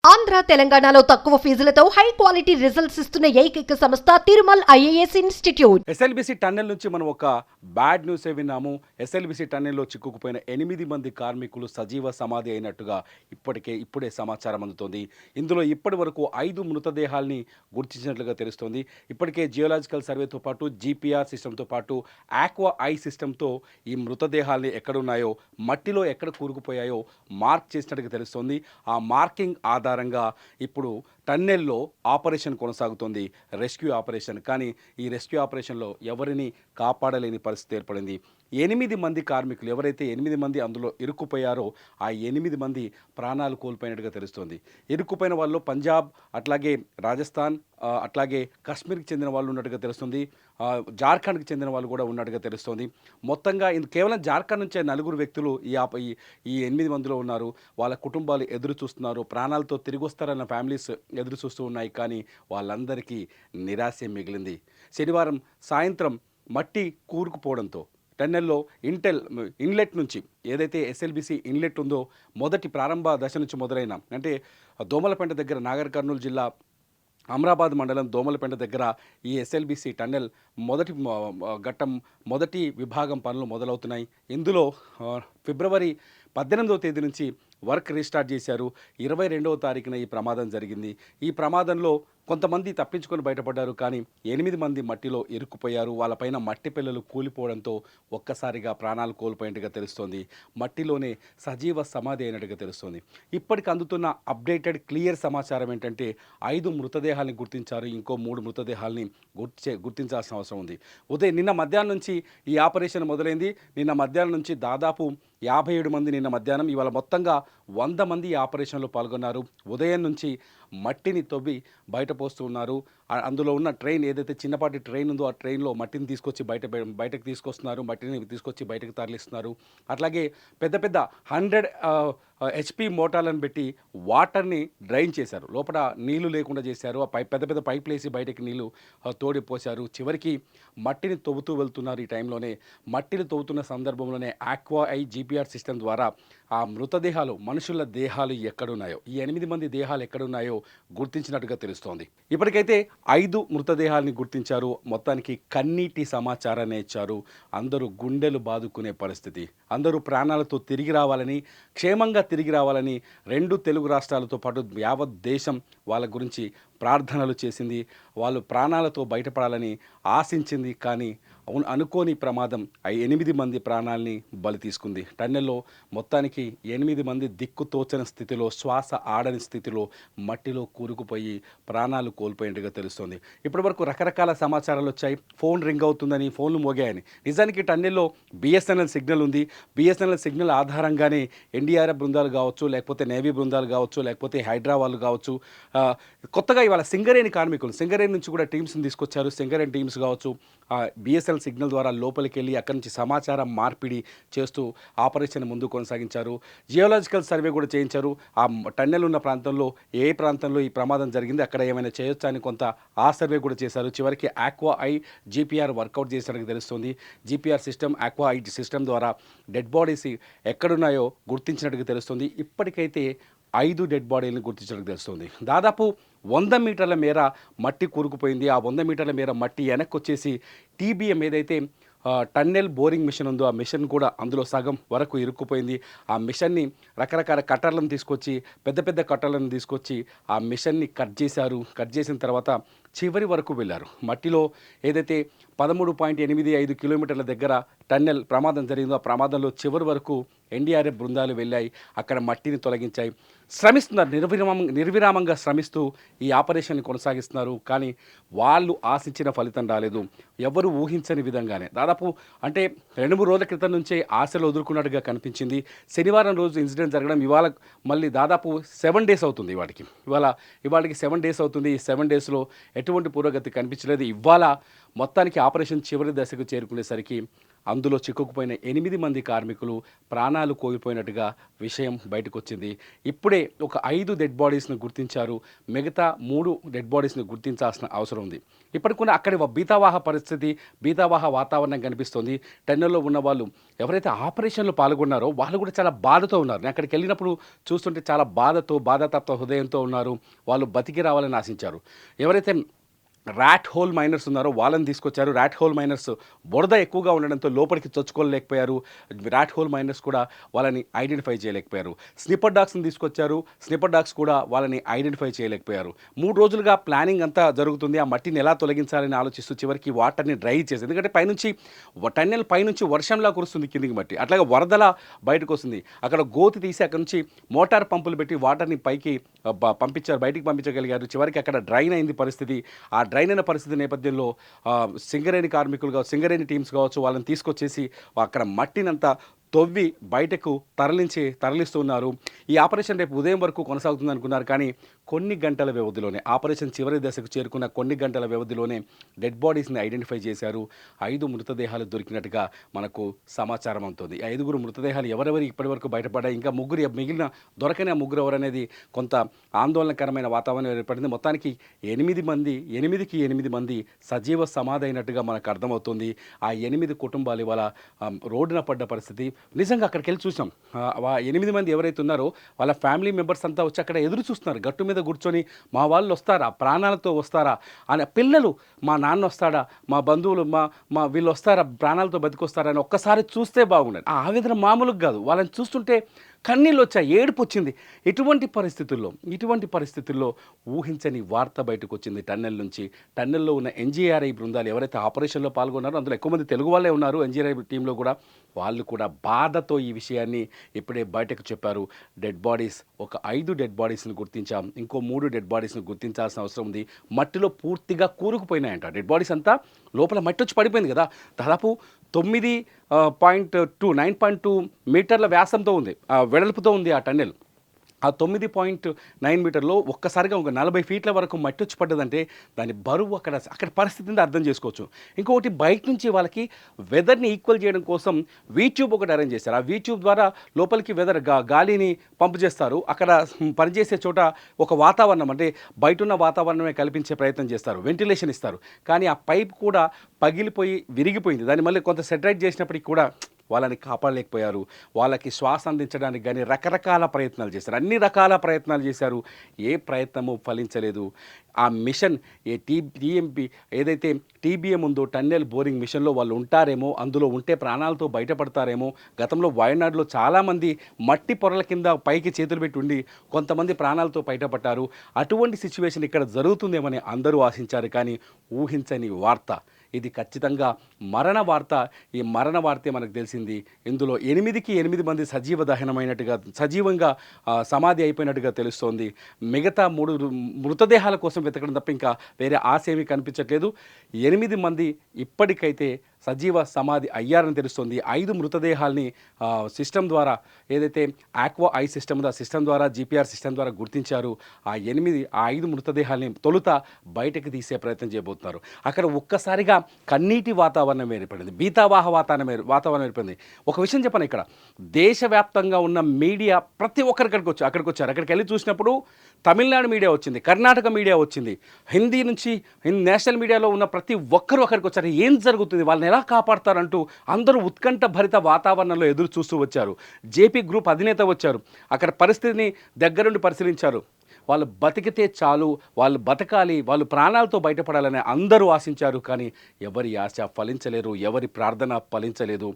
ఆంధ్ర తెలంగాణలో తక్కువ ఫీజులతో high quality results ఇస్తున్న ఏకైక సంస్థ Tirumal IAS institute. SLBC tunnel నుంచి మనం ఒక బ్యాడ్ న్యూస్ విన్నాము. ఎస్ఎల్బిసి టన్నెల్లో చిక్కుకుపోయిన 8 మంది కార్మికులు సజీవ సమాధి అయినట్టుగా ఇప్పుడే సమాచారం అందుతోంది. ఇందులో ఇప్పటి వరకు 5 మృతదేహాల్ని గుర్తించినట్లుగా తెలుస్తోంది. ఇప్పటికే జియోలాజికల్ సర్వేతో పాటు జీపీఆర్ సిస్టంతో పాటు ఆక్వా ఐ సిస్టంతో ఈ మృతదేహాల్ని ఎక్కడున్నాయో, మట్టిలో ఎక్కడ కూరుకుపోయాయో మార్క్ చేసినట్టుగా తెలుస్తోంది. ఆ మార్కింగ్ ఆధారంగా ఇప్పుడు టన్నెల్లో ఆపరేషన్ కొనసాగుతోంది, రెస్క్యూ ఆపరేషన్. కానీ ఈ రెస్క్యూ ఆపరేషన్లో ఎవరిని కాపాడలేని పరిస్థితి ఏర్పడింది. 8 మంది కార్మికులు, ఎవరైతే 8 మంది అందులో ఇరుక్కుపోయారో ఆ 8 మంది ప్రాణాలు కోల్పోయినట్టుగా తెలుస్తోంది. ఇరుక్కుపోయిన వాళ్ళు పంజాబ్, అట్లాగే రాజస్థాన్, అట్లాగే కాశ్మీర్కి చెందిన వాళ్ళు ఉన్నట్టుగా తెలుస్తుంది. జార్ఖండ్కి చెందిన వాళ్ళు కూడా ఉన్నట్టుగా తెలుస్తోంది. మొత్తంగా కేవలం జార్ఖండ్ నుంచే 4 వ్యక్తులు ఈ 8 మందిలో ఉన్నారు. వాళ్ళ కుటుంబాలు ఎదురు చూస్తున్నారు. ప్రాణాలతో తిరిగి వస్తారన్న ఫ్యామిలీస్ ఎదురు చూస్తూ ఉన్నాయి. కానీ వాళ్ళందరికీ నిరాశ మిగిలింది. శనివారం సాయంత్రం మట్టి కూరుకుపోవడంతో టన్నెల్లో ఇన్లెట్ నుంచి, ఏదైతే ఎస్ఎల్బిసి ఇన్లెట్ ఉందో, మొదటి ప్రారంభ దశ నుంచి మొదలైన, అంటే దోమలపెంట దగ్గర, నాగర్ కర్నూలు జిల్లా అమరాబాద్ మండలం దోమలపెంట దగ్గర ఈ ఎస్ఎల్బిసి టన్నెల్ మొదటి విభాగం పనులు మొదలవుతున్నాయి. ఇందులో ఫిబ్రవరి 18వ తేదీ నుంచి వర్క్ రీస్టార్ట్ చేశారు. 22వ తారీఖున ఈ ప్రమాదం జరిగింది. ఈ ప్రమాదంలో కొంతమంది తప్పించుకొని బయటపడ్డారు. కానీ 8 మంది మట్టిలో ఇరుక్కుపోయారు. వాళ్ళపైన మట్టి పిల్లలు కూలిపోవడంతో ఒక్కసారిగా ప్రాణాలు కోల్పోయినట్టుగా తెలుస్తోంది. మట్టిలోనే సజీవ సమాధి అయినట్టుగా తెలుస్తోంది. ఇప్పటికి అందుతున్న అప్డేటెడ్ క్లియర్ సమాచారం ఏంటంటే 5 మృతదేహాలని గుర్తించారు. ఇంకో 3 మృతదేహాలని గుర్తించాల్సిన అవసరం ఉంది. నిన్న మధ్యాహ్నం నుంచి ఈ ఆపరేషన్ మొదలైంది. నిన్న మధ్యాహ్నం నుంచి దాదాపు 57 మంది నిన్న మధ్యాహ్నం, ఇవాళ మొత్తంగా 100 మంది ఈ ఆపరేషన్లో పాల్గొన్నారు. ఉదయం నుంచి మట్టిని తవ్వి బయట పోస్తూ ఉన్నారు. అందులో ఉన్న ట్రైన్, ఏదైతే చిన్నపాటి ట్రైన్ ఉందో ఆ ట్రైన్లో మట్టిని తీసుకొచ్చి బయటకు తీసుకొస్తున్నారు. మట్టిని తీసుకొచ్చి బయటకు తరలిస్తున్నారు. అట్లాగే పెద్ద 100 HP మోటార్లను పెట్టి వాటర్ని డ్రైన్ చేశారు. లోపల నీళ్లు లేకుండా చేశారు. ఆ పెద్ద పైపులు వేసి బయటకు నీళ్లు తోడి పోశారు. చివరికి మట్టిని తవ్వుతూ వెళ్తున్నారు. ఈ టైంలోనే మట్టిని తవ్వుతున్న సందర్భంలోనే ఆక్వా ఐ జీపీఆర్ సిస్టమ్ ద్వారా ఆ మృతదేహాలు, మనుషుల దేహాలు ఎక్కడున్నాయో, ఈ 8 మంది దేహాలు ఎక్కడున్నాయో గుర్తించినట్టుగా తెలుస్తోంది. ఇప్పటికైతే 5 మృతదేహాలని గుర్తించారు. మొత్తానికి కన్నీటి సమాచారాన్ని ఇచ్చారు. అందరూ గుండెలు బాదుకునే పరిస్థితి. అందరూ ప్రాణాలతో తిరిగి రావాలని, క్షేమంగా తిరిగి రావాలని 2 తెలుగు రాష్ట్రాలతో పాటు యావత్ దేశం వాళ్ళ గురించి ప్రార్థనలు చేసింది. వాళ్ళు ప్రాణాలతో బయటపడాలని ఆశించింది. కానీ అనుకోని ప్రమాదం 8 మంది ప్రాణాలని బలి తీసుకుంది. టన్నెల్లో మొత్తానికి 8 మంది దిక్కుతోచని స్థితిలో, శ్వాస ఆడని స్థితిలో మట్టిలో కూరుకుపోయి ప్రాణాలు కోల్పోయినట్టుగా తెలుస్తోంది. ఇప్పటి వరకు రకరకాల సమాచారాలు వచ్చాయి. ఫోన్ రింగ్ అవుతుందని, ఫోన్లు మోగాయని. నిజానికి టన్నెల్లో బిఎస్ఎన్ఎల్ సిగ్నల్ ఉంది. బిఎస్ఎన్ఎల్ సిగ్నల్ ఆధారంగానే ఎన్డీఆర్ఎఫ్ బృందాలు కావచ్చు, లేకపోతే నేవీ బృందాలు కావచ్చు, లేకపోతే హైడ్రా వాళ్ళు కావచ్చు, కొత్తగా ఇవాళ సింగరేణి కార్మికులు, సింగరేణి నుంచి కూడా టీమ్స్ని తీసుకొచ్చారు. సింగరేణి టీమ్స్ కావచ్చు, బిఎస్ఎల్ సిగ్నల్ ద్వారా లోపలికి వెళ్ళి అక్కడి నుంచి సమాచారం మార్పిడి చేస్తూ ఆపరేషన్ ముందు కొనసాగించారు. జియోలాజికల్ సర్వే కూడా చేయించారు. ఆ టన్నెల్ ఉన్న ప్రాంతంలో ఏ ప్రాంతంలో ఈ ప్రమాదం జరిగింది, అక్కడ ఏమైనా చేయొచ్చా అని కొంత ఆ సర్వే కూడా చేశారు. చివరికి ఆక్వా ఐ జీపీఆర్ వర్కౌట్ చేసినట్టు తెలుస్తుంది. GPR system, aqua I system ద్వారా డెడ్ బాడీస్ ఎక్కడున్నాయో గుర్తించినట్టుగా తెలుస్తుంది. ఇప్పటికైతే 5 డెడ్ బాడీలను గుర్తించినట్టు తెలుస్తుంది. దాదాపు 100 మీటర్ల మేర మట్టి కూరుకుపోయింది. ఆ 100 మీటర్ల మేర మట్టి వెనక్కి వచ్చేసి టీబీఎం, ఏదైతే టన్నెల్ బోరింగ్ మిషన్ ఉందో ఆ మిషన్ కూడా అందులో సగం వరకు ఇరుక్కుపోయింది. ఆ మిషన్ని రకరకాల కట్టర్లను తీసుకొచ్చి, పెద్ద కట్టర్లను తీసుకొచ్చి ఆ మిషన్ని కట్ చేశారు. కట్ చేసిన తర్వాత చివరి వరకు వెళ్ళారు. మట్టిలో ఏదైతే 13.85 కిలోమీటర్ల దగ్గర టన్నెల్ ప్రమాదం జరిగిందో ఆ ప్రమాదంలో చివరి వరకు ఎన్డీఆర్ఎఫ్ బృందాలు వెళ్ళాయి. అక్కడ మట్టిని తొలగించాయి. శ్రమిస్తున్నారు, నిర్విరామంగా శ్రమిస్తూ ఈ ఆపరేషన్ని కొనసాగిస్తున్నారు. కానీ వాళ్ళు ఆశించిన ఫలితం రాలేదు. ఎవరు ఊహించని విధంగానే దాదాపు, అంటే 2-3 రోజుల క్రితం నుంచే ఆశలు వదులుకున్నట్టుగా కనిపించింది. శనివారం రోజు ఇన్సిడెంట్ జరగడం, ఇవాళ మళ్ళీ దాదాపు 7 డేస్ అవుతుంది. ఇవాళకి 7 డేస్ అవుతుంది. ఈ 7 డేస్లో ఎటువంటి పురోగతి కనిపించలేదు. ఇవాళ మొత్తానికి ఆపరేషన్ చివరి దశకు చేరుకునేసరికి అందులో చిక్కుకుపోయిన 8 మంది కార్మికులు ప్రాణాలు కోల్పోయినట్టుగా విషయం బయటకు వచ్చింది. ఇప్పుడే ఒక 5 డెడ్ బాడీస్ను గుర్తించారు. మిగతా 3 డెడ్ బాడీస్ను గుర్తించాల్సిన అవసరం ఉంది. ఇప్పటికి కూడా అక్కడి బీతావాహ పరిస్థితి, బీతావాహ వాతావరణం కనిపిస్తుంది. టన్నెల్లో ఉన్న వాళ్ళు ఎవరైతే ఆపరేషన్లో పాల్గొన్నారో వాళ్ళు కూడా చాలా బాధతో ఉన్నారు. నేను అక్కడికి వెళ్ళినప్పుడు చూస్తుంటే చాలా బాధాతప్త హృదయంతో ఉన్నారు. వాళ్ళు బతికి రావాలని ఆశించారు. ఎవరైతే ర్యాట్ హోల్ మైనర్స్ ఉన్నారో వాళ్ళని తీసుకొచ్చారు. ర్యాట్ హోల్ మైనర్స్ బురద ఎక్కువగా ఉండడంతో లోపలికి చొచ్చుకోలేకపోయారు. ర్యాట్ హోల్ మైనర్స్ కూడా వాళ్ళని ఐడెంటిఫై చేయలేకపోయారు. స్నిపర్ డాగ్స్ని తీసుకొచ్చారు. స్నిపర్ డాగ్స్ కూడా వాళ్ళని ఐడెంటిఫై చేయలేకపోయారు. 3 రోజులుగా ప్లానింగ్ అంతా జరుగుతుంది. ఆ మట్టిని ఎలా తొలగించాలని ఆలోచిస్తూ చివరికి వాటర్ని డ్రై చేసి, ఎందుకంటే పైనుంచి టన్నెల్ పైనుంచి వర్షంలా కురుస్తుంది కిందికి మట్టి, అట్లాగే వరదలా బయటకు వస్తుంది. అక్కడ గోతి తీసి అక్కడ నుంచి మోటార్ పంపులు పెట్టి వాటర్ని పైకి పంపించారు, బయటికి పంపించగలిగారు. చివరికి అక్కడ డ్రైన్ అయింది పరిస్థితి. ఆ డ్రైన్ అయిన పరిస్థితి నేపథ్యంలో సింగరేణి కార్మికులుగా, సింగరేణి టీమ్స్ కావచ్చు, వాళ్ళని తీసుకొచ్చేసి అక్కడ మట్టినంతా తవ్వి బయటకు తరలిస్తున్నారు. ఈ ఆపరేషన్ రేపు ఉదయం వరకు కొనసాగుతుంది అనుకున్నారు. కానీ కొన్ని గంటల వ్యవధిలోనే, ఆపరేషన్ చివరి దశకు చేరుకున్న కొన్ని గంటల వ్యవధిలోనే డెడ్ బాడీస్ని ఐడెంటిఫై చేశారు. 5 మృతదేహాలు దొరికినట్టుగా మనకు సమాచారం అవుతుంది. 5 మృతదేహాలు ఎవరెవరు ఇప్పటివరకు బయటపడ్డాయి, ఇంకా మిగిలిన దొరకని 3 ఎవరనేది కొంత ఆందోళనకరమైన వాతావరణం ఏర్పడింది. మొత్తానికి 8 మంది సజీవ సమాధి అయినట్టుగా మనకు అర్థమవుతుంది. ఆ 8 కుటుంబాలు ఇవాళ రోడ్డున పడ్డ పరిస్థితి. నిజంగా అక్కడికి వెళ్ళి చూసాం. 8 మంది ఎవరైతే ఉన్నారో వాళ్ళ ఫ్యామిలీ మెంబర్స్ అంతా వచ్చి అక్కడ ఎదురు చూస్తున్నారు. గట్టు మీద కూర్చొని మా వాళ్ళు వస్తారా, ప్రాణాలతో వస్తారా అని. పిల్లలు మా నాన్న వస్తాడా, మా బంధువులు మా వీళ్ళు వస్తారా, ప్రాణాలతో బతికొస్తారా అని ఒక్కసారి చూస్తే బాగుండదు. ఆ ఆవేదన మామూలుగా కాదు. వాళ్ళని చూస్తుంటే కన్నీళ్ళు వచ్చాయి, ఏడుపు వచ్చింది. ఇటువంటి పరిస్థితుల్లో ఊహించని వార్త బయటకు వచ్చింది టన్నెల్ నుంచి. టన్నెల్లో ఉన్న ఎన్జీఆర్ఐ బృందాలు ఎవరైతే ఆపరేషన్లో పాల్గొన్నారో అందులో ఎక్కువ మంది తెలుగు వాళ్ళే ఉన్నారు. ఎన్జీఆర్ఐ టీంలో కూడా వాళ్ళు కూడా బాధతో ఈ విషయాన్ని ఇప్పుడే బయటకు చెప్పారు. డెడ్ బాడీస్, ఒక 5 డెడ్ బాడీస్ని గుర్తించాం, ఇంకో 3 డెడ్ బాడీస్ని గుర్తించాల్సిన అవసరం ఉంది. మట్టిలో పూర్తిగా కూరుకుపోయినాయంట డెడ్ బాడీస్ అంతా. లోపల మట్టి వచ్చి పడిపోయింది కదా, దాదాపు 9.2 మీటర్ల వ్యాసంతో ఉంది, వెడల్పుతో ఉంది ఆ టన్నెల్. ఆ 9.9 మీటర్లో ఒక్కసారిగా ఒక 40 ఫీట్ల వరకు మట్టి వచ్చి పడ్డదంటే దాని బరువు అక్కడ పరిస్థితిని అర్థం చేసుకోవచ్చు. ఇంకొకటి, బయట నుంచి వాళ్ళకి వెదర్ని ఈక్వల్ చేయడం కోసం వీట్యూబ్ ఒకటి అరేంజ్ చేశారు. ఆ వీట్యూబ్ ద్వారా లోపలికి గాలిని పంపు చేస్తారు. అక్కడ పనిచేసే చోట ఒక వాతావరణం, అంటే బయట ఉన్న వాతావరణమే కల్పించే ప్రయత్నం చేస్తారు, వెంటిలేషన్ ఇస్తారు. కానీ ఆ పైప్ కూడా పగిలిపోయి విరిగిపోయింది. దాన్ని మళ్ళీ కొంత సెటరైట్ చేసినప్పటికీ కూడా వాళ్ళని కాపాడలేకపోయారు. వాళ్ళకి శ్వాస అందించడానికి కానీ రకరకాల ప్రయత్నాలు చేశారు, అన్ని రకాల ప్రయత్నాలు చేశారు. ఏ ప్రయత్నము ఫలించలేదు. ఆ మిషన్ టీఎంపీ ఏదైతే టీబీఎం ఉందో, టన్నెల్ బోరింగ్ మిషన్లో వాళ్ళు ఉంటారేమో, అందులో ఉంటే ప్రాణాలతో బయటపడతారేమో. గతంలో వయనాడులో చాలామంది మట్టి పొరల కింద పైకి చేతులు పెట్టి ఉండి కొంతమంది ప్రాణాలతో బయటపడ్డారు. అటువంటి సిచ్యువేషన్ ఇక్కడ జరుగుతుందేమని అందరూ ఆశించారు. కానీ ఊహించని వార్త ఇది, ఖచ్చితంగా మరణ వార్త. ఈ మరణ వార్తే మనకు తెలిసింది. ఇందులో 8 మంది సజీవ దహనమైనట్టుగా, సజీవంగా సమాధి అయిపోయినట్టుగా తెలుస్తోంది. మిగతా 3 మృతదేహాల కోసం వెతకడం తప్ప ఇంకా వేరే ఆశ ఏమీ కనిపించట్లేదు. 8 మంది ఇప్పటికైతే సజీవ సమాధి అయ్యారని తెలుస్తుంది. 5 మృతదేహాల్ని సిస్టమ్ ద్వారా, ఏదైతే ఆక్వా ఐ సిస్టమ్ ఉందో ఆ సిస్టమ్ ద్వారా, జీపీఆర్ సిస్టమ్ ద్వారా గుర్తించారు. ఆ 5 మృతదేహాల్ని తొలుత బయటకు తీసే ప్రయత్నం చేయబోతున్నారు. అక్కడ ఒక్కసారిగా కన్నీటి వాతావరణం ఏర్పడింది, బీతావాహ వాతావరణం ఏర్పడింది. ఒక విషయం చెప్పను, ఇక్కడ దేశవ్యాప్తంగా ఉన్న మీడియా ప్రతి ఒక్కరు అక్కడికి వచ్చారు. అక్కడికి వెళ్ళి చూసినప్పుడు తమిళనాడు మీడియా వచ్చింది, కర్ణాటక మీడియా వచ్చింది, హిందీ నుంచి నేషనల్ మీడియాలో ఉన్న ప్రతి ఒక్కరూ అక్కడికి వచ్చారు. ఏం జరుగుతుంది, వాళ్ళని ఎలా కాపాడతారంటూ అందరూ ఉత్కంఠ భరిత వాతావరణంలో ఎదురు చూస్తూ వచ్చారు. జేపీ గ్రూప్ అధినేత వచ్చారు, అక్కడ పరిస్థితిని దగ్గరుండి పరిశీలించారు. వాళ్ళు బతికితే చాలు, వాళ్ళు బతకాలి, వాళ్ళు ప్రాణాలతో బయటపడాలని అందరూ ఆశించారు. కానీ ఎవరి ఆశ ఫలించలేరు, ఎవరి ప్రార్థన ఫలించలేదు.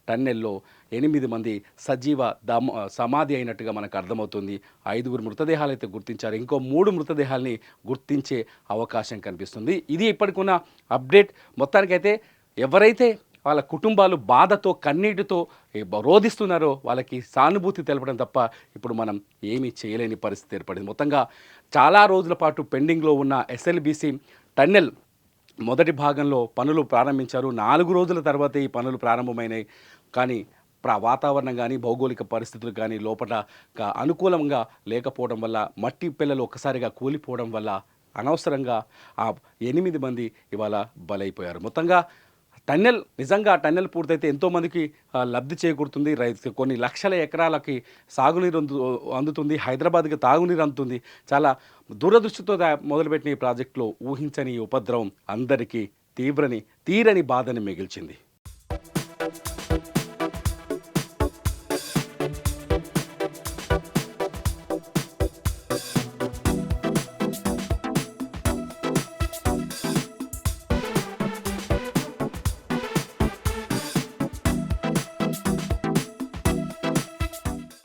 టన్నెల్లో 8 మంది సజీవ సమాధి అయినట్టుగా మనకు అర్థమవుతుంది. 5 మృతదేహాలు అయితే గుర్తించారు, ఇంకో 3 మృతదేహాల్ని గుర్తించే అవకాశం కనిపిస్తుంది. ఇది ఇప్పటికున్న అప్డేట్. మొత్తానికైతే ఎవరైతే వాళ్ళ కుటుంబాలు బాధతో కన్నీటితో రోధిస్తున్నారో వాళ్ళకి సానుభూతి తెలపడం తప్ప ఇప్పుడు మనం ఏమీ చేయలేని పరిస్థితి ఏర్పడింది. మొత్తంగా చాలా రోజుల పాటు పెండింగ్లో ఉన్న ఎస్ఎల్బీసీ టన్నెల్ మొదటి భాగంలో పనులు ప్రారంభించారు. 4 రోజుల తర్వాత ఈ పనులు ప్రారంభమైనాయి. కానీ వాతావరణం కానీ భౌగోళిక పరిస్థితులు కానీ లోపల అనుకూలంగా లేకపోవడం వల్ల, మట్టి పిల్లలు ఒక్కసారిగా కూలిపోవడం వల్ల అనవసరంగా ఆ 8 మంది ఇవాళ బలైపోయారు. మొత్తంగా టన్నెల్ నిజంగా ఆ టన్నెల్ పూర్తయితే ఎంతోమందికి లబ్ధి చేకూరుతుంది. కొన్ని లక్షల ఎకరాలకి సాగునీరు అందుతుంది. హైదరాబాద్‌కి తాగునీరు అందుతుంది. చాలా దూరదృష్టితో మొదలుపెట్టిన ఈ ప్రాజెక్టులో ఊహించని ఈ ఉపద్రవం అందరికీ తీరని బాధని మిగిల్చింది.